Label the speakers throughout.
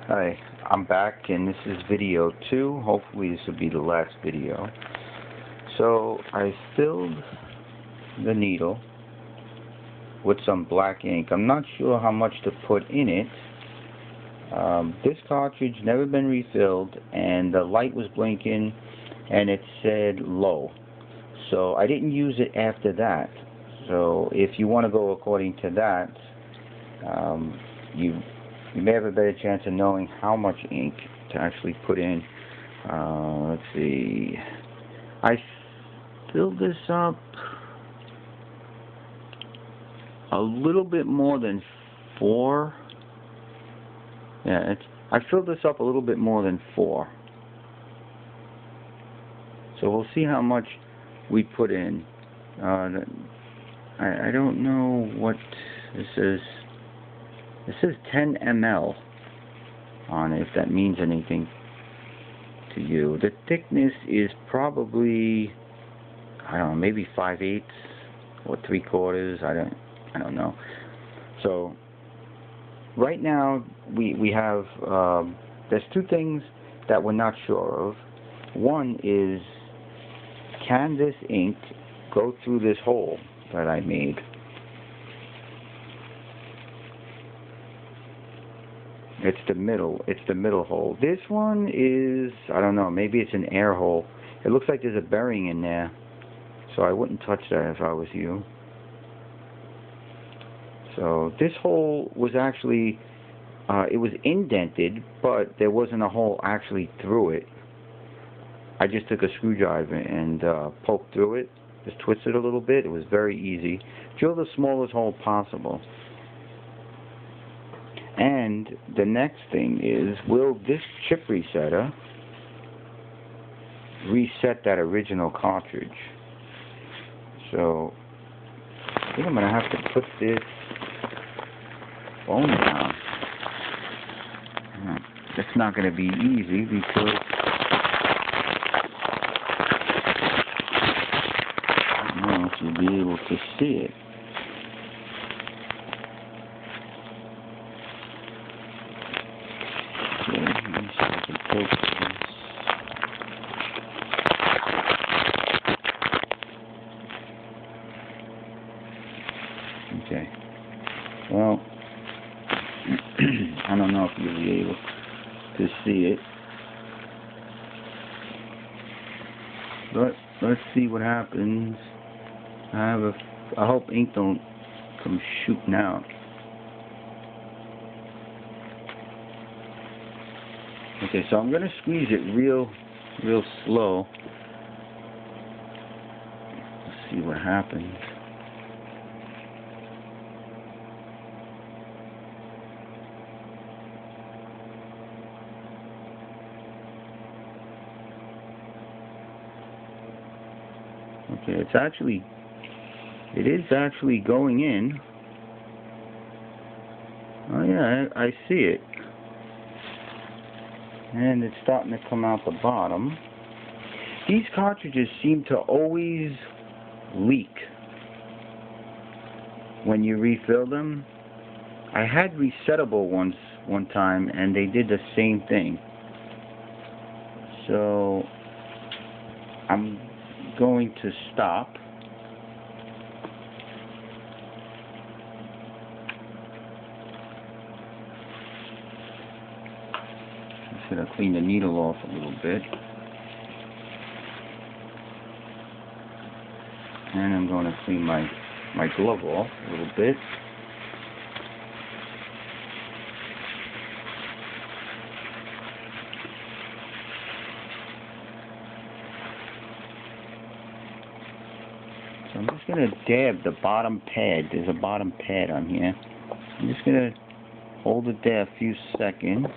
Speaker 1: Hi, I'm back and this is video 2. Hopefully this will be the last video. So I filled the needle with some black ink. I'm not sure how much to put in it. This cartridge never been refilled and the light was blinking and it said low. So I didn't use it after that. So if you want to go according to that, you may have a better chance of knowing how much ink to actually put in. Let's see. I filled this up a little bit more than 4. Yeah, I filled this up a little bit more than 4. So we'll see how much we put in. I don't know what this is. This says 10 ml on it, if that means anything to you. The thickness is probably, I don't know, maybe 5/8 or 3/4. I don't know. So right now we have there's 2 things that we're not sure of. One is, can this ink go through this hole that I made? It's the middle hole. This one is, I don't know, maybe it's an air hole. It looks like there's a bearing in there, so I wouldn't touch that if I was you. So this hole was actually, it was indented, but there wasn't a hole actually through it. I just took a screwdriver and poked through it, just twisted a little bit. It was very easy. Drill the smallest hole possible. And the next thing is, will this chip resetter reset that original cartridge? So I think I'm going to have to put this phone down. It's not going to be easy because I don't know if you'll be able to see it. Okay. Well, I don't know if you'll be able to see it, but let's see what happens. I hope ink don't come shooting out. Okay, so I'm going to squeeze it real slow. Let's see what happens. Okay, it is actually going in. Oh yeah, I see it. And it's starting to come out the bottom. These cartridges seem to always leak when you refill them. I had resettable ones one time and they did the same thing. So I'm going to stop. I'm going to clean the needle off a little bit. And I'm going to clean my glove off a little bit. So I'm just going to dab the bottom pad. There's a bottom pad on here. I'm just going to hold it there a few seconds.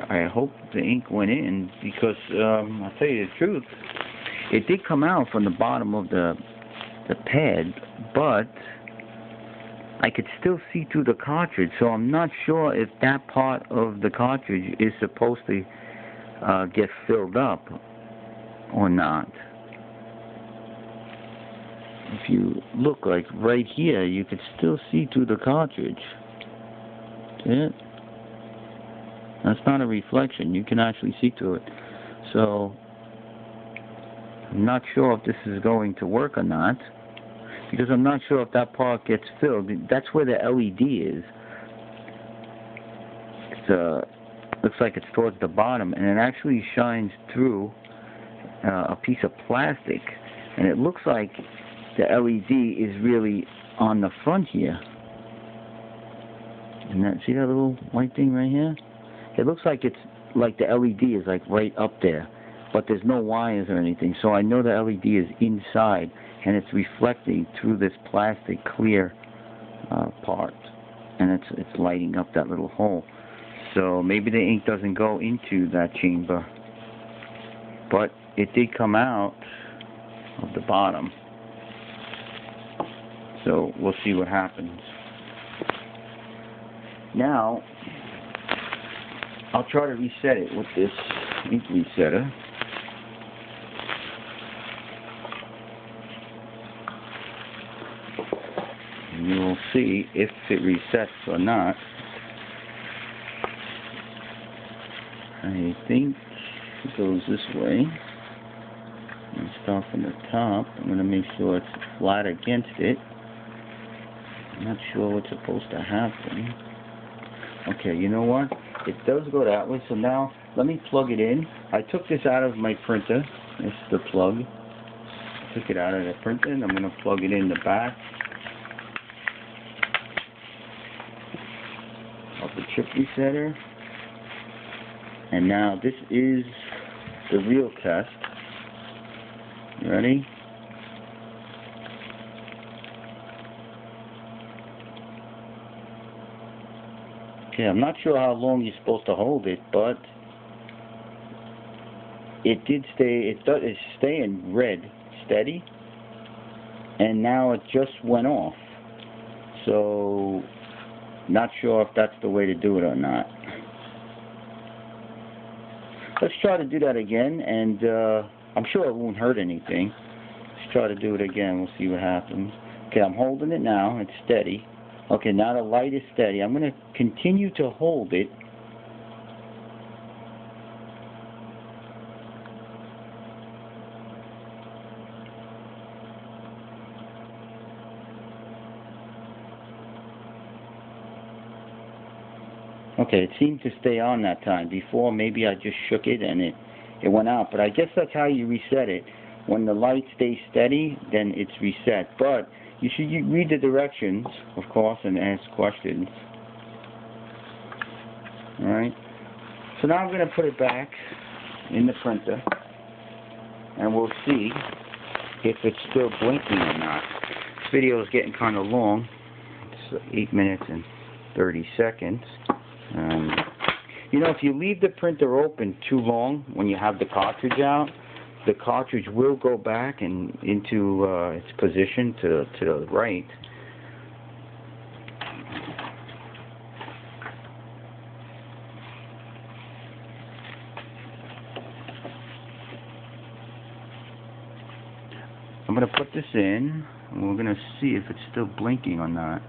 Speaker 1: I hope the ink went in because I'll tell you the truth, it did come out from the bottom of the pad, but I could still see through the cartridge, so I'm not sure if that part of the cartridge is supposed to get filled up or not. If you look, like right here, you could still see through the cartridge. See it? That's not a reflection. You can actually see through it. So I'm not sure if this is going to work or not, because I'm not sure if that part gets filled. That's where the LED is. It's looks like it's towards the bottom, and it actually shines through a piece of plastic, and it looks like the LED is really on the front here. And that, see that little white thing right here? It looks like it's like the LED is like right up there, but there's no wires or anything, so I know the LED is inside, and it's reflecting through this plastic clear part, and it's lighting up that little hole. So maybe the ink doesn't go into that chamber, but it did come out of the bottom. So we'll see what happens. Now, I'll try to reset it with this ink resetter. And you will see if it resets or not. I think it goes this way. And start from the top. I'm going to make sure it's flat against it. I'm not sure what's supposed to happen. Okay, you know what? It does go that way, so now let me plug it in. I took this out of my printer. This is the plug. I took it out of the printer, and I'm going to plug it in the back of the chip resetter. And now this is the real test. You ready? Okay, I'm not sure how long you're supposed to hold it, but it did stay. It's staying red, steady, and now it just went off. So, not sure if that's the way to do it or not. Let's try to do that again, and I'm sure it won't hurt anything. Let's try to do it again. We'll see what happens. Okay, I'm holding it now. It's steady. Okay, now the light is steady. I'm going to continue to hold it. Okay, it seemed to stay on that time. Before, maybe I just shook it and it went out. But I guess that's how you reset it. When the light stays steady, then it's reset. But you should read the directions, of course, and ask questions. Alright. So now I'm going to put it back in the printer, and we'll see if it's still blinking or not. This video is getting kind of long. It's 8 minutes and 30 seconds. You know, if you leave the printer open too long when you have the cartridge out, the cartridge will go back and into its position to the right. I'm going to put this in, and we're going to see if it's still blinking or not.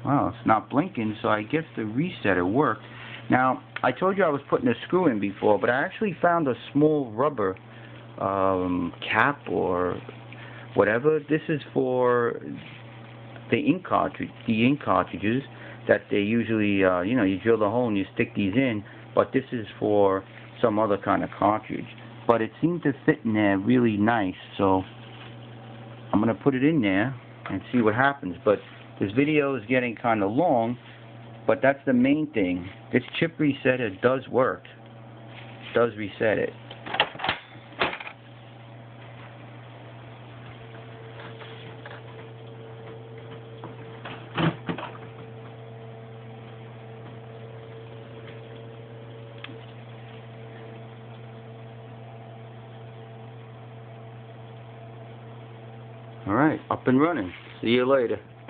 Speaker 1: Well, it's not blinking, so I guess the resetter worked. Now, I told you I was putting a screw in before, but I actually found a small rubber cap or whatever. This is for the ink cartridges that they usually, you know, you drill the hole and you stick these in, but this is for some other kind of cartridge. But it seemed to fit in there really nice, so I'm going to put it in there and see what happens. But this video is getting kind of long, but that's the main thing. This chip resetter does work. It does reset it. Alright, up and running. See you later.